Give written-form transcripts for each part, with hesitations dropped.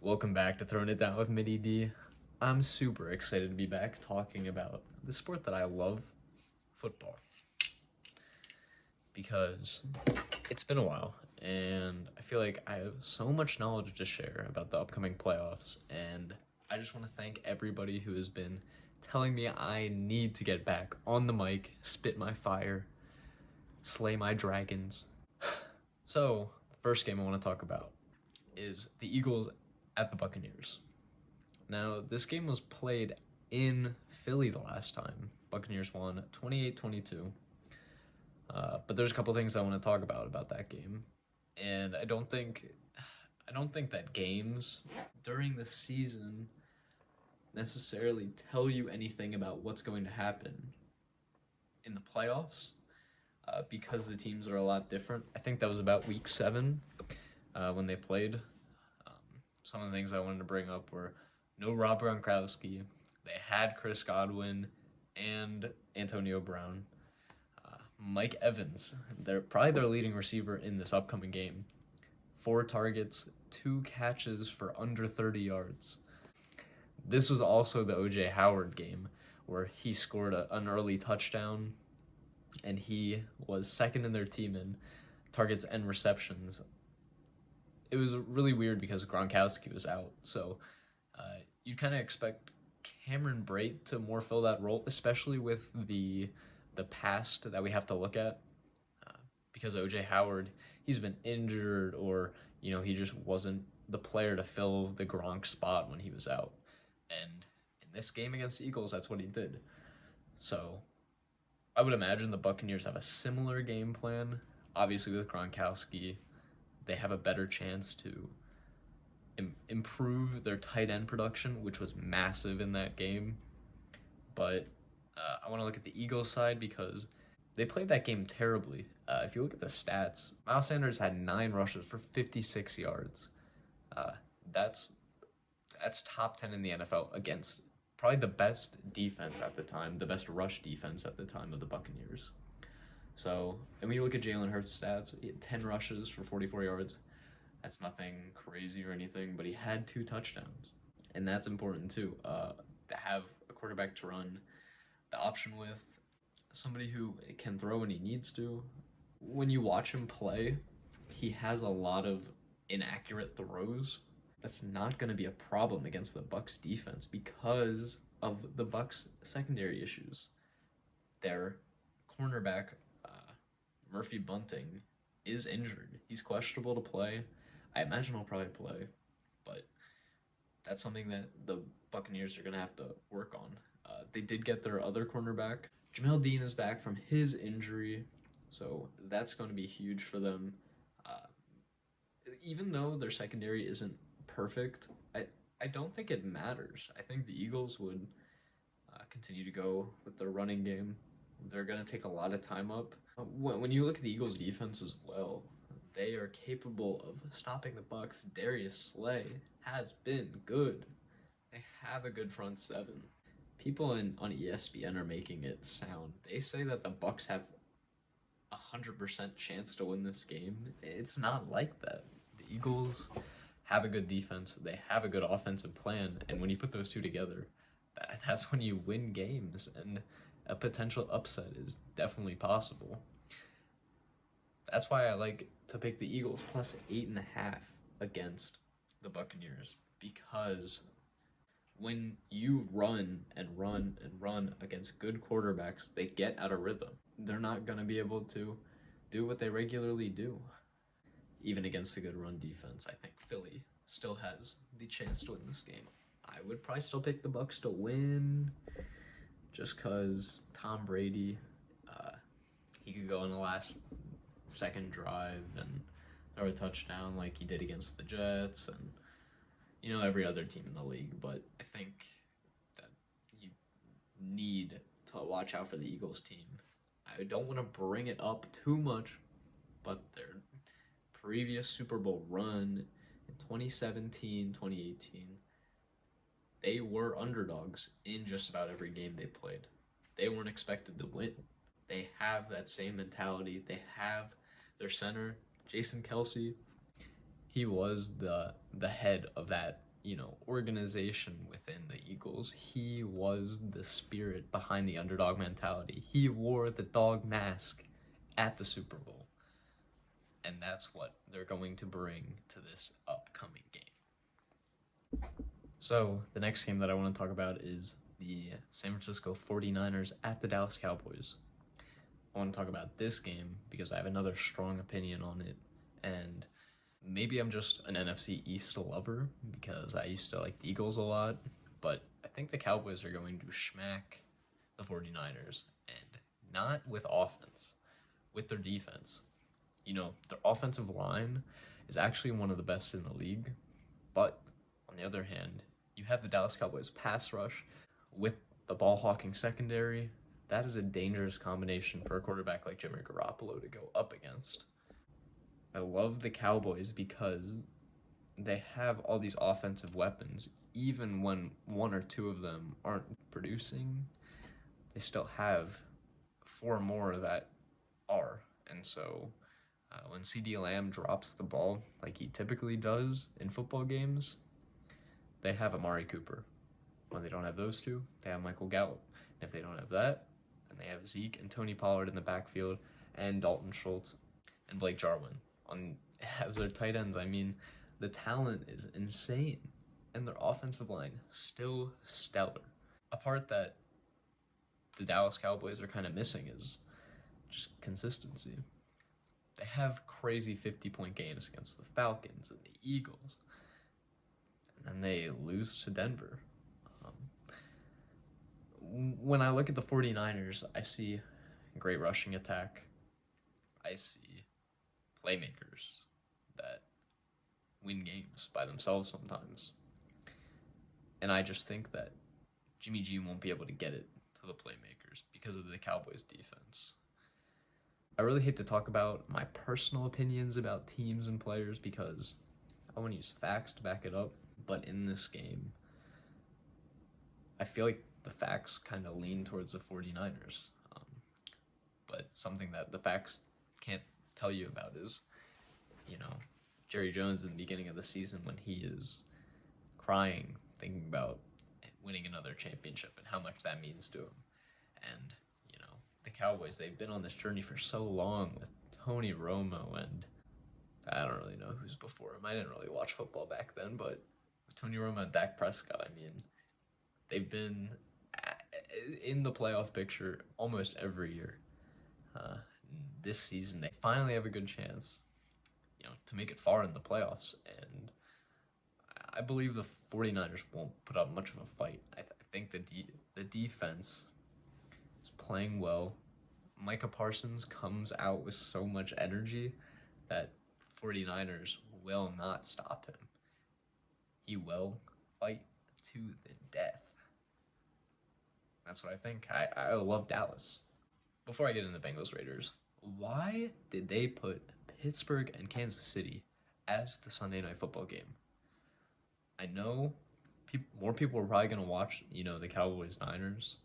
Welcome back to Throwing It Down with Midi D. I'm super excited to be back talking about the sport that I love, football. Because it's been a while, and I feel like I have so much knowledge to share about the upcoming playoffs, and I just want to thank everybody who has been telling me I need to get back on the mic, spit my fire, slay my dragons. So, the first game I want to talk about is the Eagles at the Buccaneers. Now, this game was played in Philly the last time. Buccaneers won 28-22. But there's a couple things I want to talk about that game. And I don't think that games during the season necessarily tell you anything about what's going to happen in the playoffs because the teams are a lot different. I think that was about week 7 when they played. Some of the things I wanted to bring up were no Rob Gronkowski. They had Chris Godwin and Antonio Brown. Mike Evans, they're probably their leading receiver in this upcoming game. 4 targets, 2 catches for under 30 yards. This was also the O.J. Howard game where he scored an early touchdown, and he was second in their team in targets and receptions. It was really weird because Gronkowski was out, so you'd kind of expect Cameron Brate to more fill that role, especially with the past that we have to look at, because O.J. Howard, he's been injured, or he just wasn't the player to fill the Gronk spot when he was out. And in this game against the Eagles, that's what he did. So I would imagine the Buccaneers have a similar game plan. Obviously, with Gronkowski, they have a better chance to improve their tight end production, which was massive in that game. But I want to look at the Eagles side because they played that game terribly. If you look at the stats, Miles Sanders had 9 rushes for 56 yards. That's top 10 in the NFL against probably the best defense at the time, the best rush defense at the time of the Buccaneers. So, and when you look at Jalen Hurts' stats, he had 10 rushes for 44 yards. That's nothing crazy or anything, but he had 2 touchdowns. And that's important too, to have a quarterback to run the option with, somebody who can throw when he needs to. When you watch him play, he has a lot of inaccurate throws. That's not going to be a problem against the Bucs defense because of the Bucs secondary issues. Their cornerback, Murphy Bunting, is injured. He's questionable to play. I imagine he'll probably play, but that's something that the Buccaneers are going to have to work on. They did get their other cornerback. Jamel Dean is back from his injury, so that's going to be huge for them. Even though their secondary isn't perfect, I don't think it matters. I think the Eagles would continue to go with their running game. They're going to take a lot of time up. When you look at the Eagles' defense as well, they are capable of stopping the Bucs. Darius Slay has been good. They have a good front 7. People on ESPN are making it sound. They say that the Bucs have 100% chance to win this game. It's not like that. The Eagles have a good defense. They have a good offensive plan. And when you put those two together, that's when you win games. And a potential upset is definitely possible. That's why I like to pick the Eagles plus 8.5 against the Buccaneers, because when you run and run and run against good quarterbacks, they get out of rhythm. They're not going to be able to do what they regularly do. Even against a good run defense, I think Philly still has the chance to win this game. I would probably still pick the Bucs to win, just because Tom Brady, he could go on the last second drive and throw a touchdown like he did against the Jets and every other team in the league. But I think that you need to watch out for the Eagles team. I don't want to bring it up too much, but their previous Super Bowl run in 2017, 2018, they were underdogs in just about every game they played. They weren't expected to win. They have that same mentality. They have their center, Jason Kelce. He was the head of that organization within the Eagles. He was the spirit behind the underdog mentality. He wore the dog mask at the Super Bowl. And that's what they're going to bring to this upcoming game. So, the next game that I want to talk about is the San Francisco 49ers at the Dallas Cowboys. I want to talk about this game because I have another strong opinion on it, and maybe I'm just an NFC East lover because I used to like the Eagles a lot, but I think the Cowboys are going to smack the 49ers, and not with offense, with their defense. Their offensive line is actually one of the best in the league, but on the other hand, you have the Dallas Cowboys pass rush with the ball-hawking secondary. That is a dangerous combination for a quarterback like Jimmy Garoppolo to go up against. I love the Cowboys because they have all these offensive weapons. Even when one or two of them aren't producing, they still have four more that are. And so when CeeDee Lamb drops the ball like he typically does in football games, they have Amari Cooper. When they don't have those two, they have Michael Gallup. And if they don't have that, then they have Zeke and Tony Pollard in the backfield and Dalton Schultz and Blake Jarwin as their tight ends. I mean, the talent is insane, and their offensive line still stellar. A part that the Dallas Cowboys are kind of missing is just consistency. They have crazy 50-point games against the Falcons and the Eagles, and then they lose to Denver. When I look at the 49ers, I see a great rushing attack. I see playmakers that win games by themselves sometimes. And I just think that Jimmy G won't be able to get it to the playmakers because of the Cowboys defense. I really hate to talk about my personal opinions about teams and players because I want to use facts to back it up. But in this game, I feel like the facts kind of lean towards the 49ers. But something that the facts can't tell you about is, Jerry Jones in the beginning of the season when he is crying, thinking about winning another championship and how much that means to him. And, the Cowboys, they've been on this journey for so long with Tony Romo, and I don't really know who's before him. I didn't really watch football back then, but Tony Romo and Dak Prescott, they've been in the playoff picture almost every year. This season, they finally have a good chance, to make it far in the playoffs, and I believe the 49ers won't put up much of a fight. I think the defense is playing well. Micah Parsons comes out with so much energy that 49ers will not stop him. He will fight to the death. That's what I think. I love Dallas. Before I get into Bengals Raiders, why did they put Pittsburgh and Kansas City as the Sunday Night Football game? I know more people are probably going to watch, the Cowboys-Niners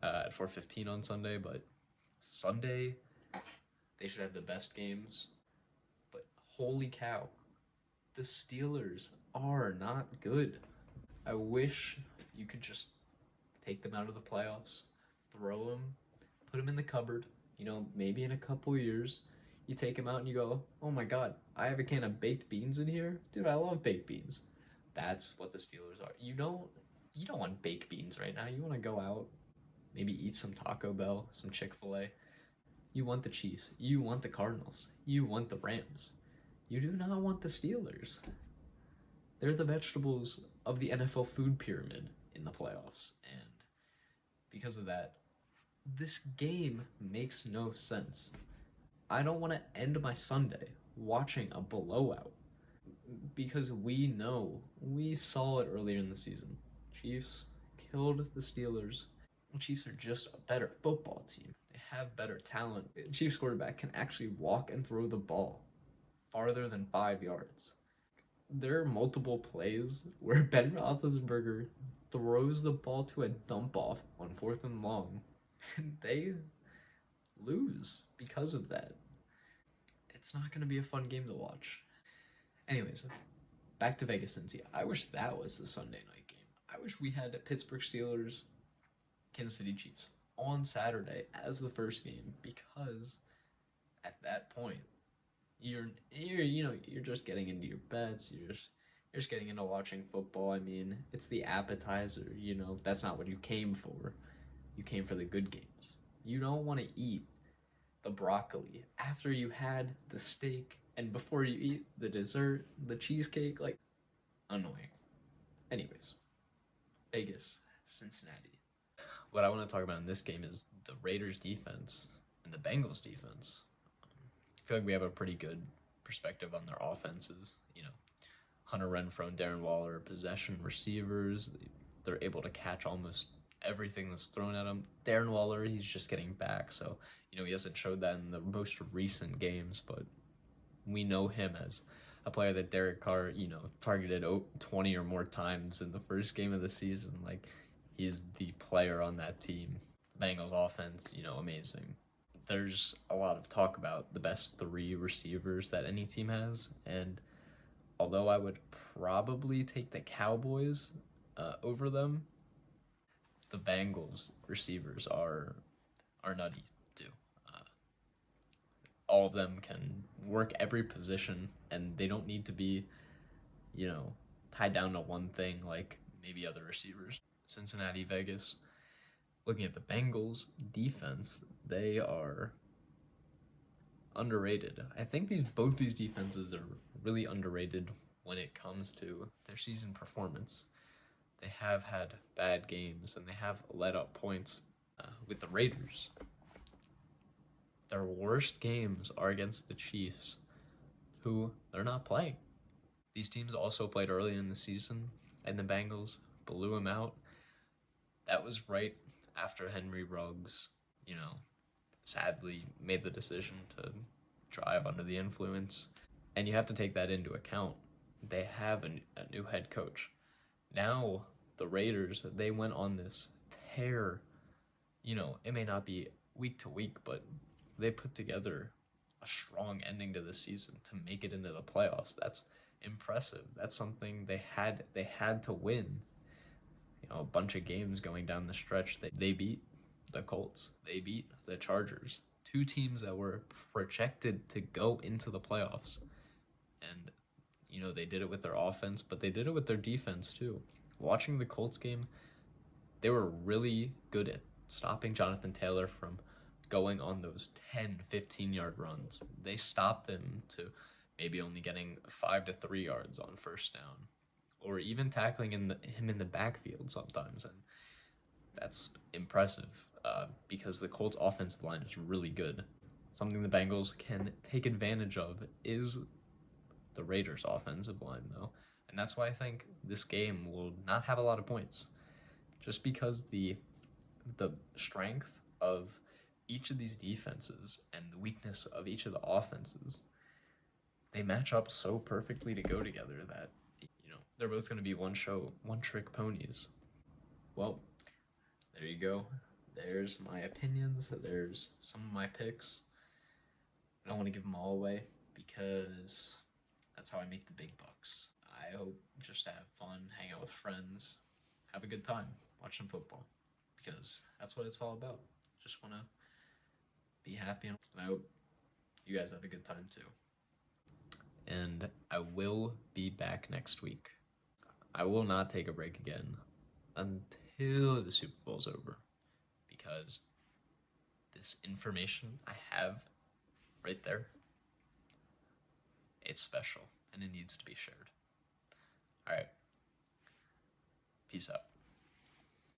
at 4:15 on Sunday, but Sunday, they should have the best games. But holy cow, the Steelers are not good. I wish you could just take them out of the playoffs, throw them, put them in the cupboard. Maybe in a couple years, you take them out and you go, oh my God, I have a can of baked beans in here? Dude, I love baked beans. That's what the Steelers are. You don't want baked beans right now. You want to go out, maybe eat some Taco Bell, some Chick-fil-A. You want the Chiefs. You want the Cardinals. You want the Rams. You do not want the Steelers. They're the vegetables of the NFL food pyramid in the playoffs. And because of that, this game makes no sense. I don't want to end my Sunday watching a blowout because we saw it earlier in the season. Chiefs killed the Steelers. The Chiefs are just a better football team. They have better talent. The Chiefs quarterback can actually walk and throw the ball farther than 5 yards. There are multiple plays where Ben Roethlisberger throws the ball to a dump off on 4th and long, and they lose because of that. It's not going to be a fun game to watch. Anyways, back to Vegas, Cincy. I wish that was the Sunday night game. I wish we had Pittsburgh Steelers, Kansas City Chiefs on Saturday as the first game, because at that point you're just getting into your bets. You're just getting into watching football. I mean, it's the appetizer. That's not what you came for. You came for the good games. You don't want to eat the broccoli after you had the steak and before you eat the dessert, the cheesecake. Like, annoying. Anyways, Vegas, Cincinnati. What I want to talk about in this game is the Raiders defense and the Bengals defense. I feel like we have a pretty good perspective on their offenses. Hunter Renfrow and Darren Waller, possession receivers. They're able to catch almost everything that's thrown at them. Darren Waller, he's just getting back, so he hasn't showed that in the most recent games, but we know him as a player that Derek Carr, targeted 20 or more times in the first game of the season. Like, he's the player on that team. The Bengals offense, amazing. There's a lot of talk about the best 3 receivers that any team has, and although I would probably take the Cowboys over them, the Bengals receivers are nutty too. All of them can work every position, and they don't need to be, tied down to one thing like maybe other receivers. Cincinnati, Vegas. Looking at the Bengals defense, they are underrated. I think both these defenses are really underrated when it comes to their season performance. They have had bad games, and they have let up points. With the Raiders, their worst games are against the Chiefs, who they're not playing. These teams also played early in the season, and the Bengals blew them out. That was right after Henry Ruggs, sadly made the decision to drive under the influence. And you have to take that into account. They have a new head coach. Now, the Raiders, they went on this tear. It may not be week to week, but they put together a strong ending to the season to make it into the playoffs. That's impressive. That's something they had to win. A bunch of games going down the stretch. They beat the Colts. They beat the Chargers. 2 teams that were projected to go into the playoffs. And, they did it with their offense, but they did it with their defense too. Watching the Colts game, they were really good at stopping Jonathan Taylor from going on those 10, 15-yard runs. They stopped him to maybe only getting 5 to 3 yards on first down, or even tackling him in the backfield sometimes. And that's impressive because the Colts' offensive line is really good. Something the Bengals can take advantage of is the Raiders' offensive line, though. And that's why I think this game will not have a lot of points. Just because the strength of each of these defenses and the weakness of each of the offenses, they match up so perfectly to go together that, they're both going to be one-trick ponies. Well, there you go. There's my opinions. There's some of my picks. I don't want to give them all away because that's how I make the big bucks. I hope just to have fun, hang out with friends, have a good time watching football, because that's what it's all about. Just want to be happy, and I hope you guys have a good time too. And I will be back next week. I will not take a break again until the Super Bowl's over, because this information I have right there, it's special and it needs to be shared. All right. Peace out.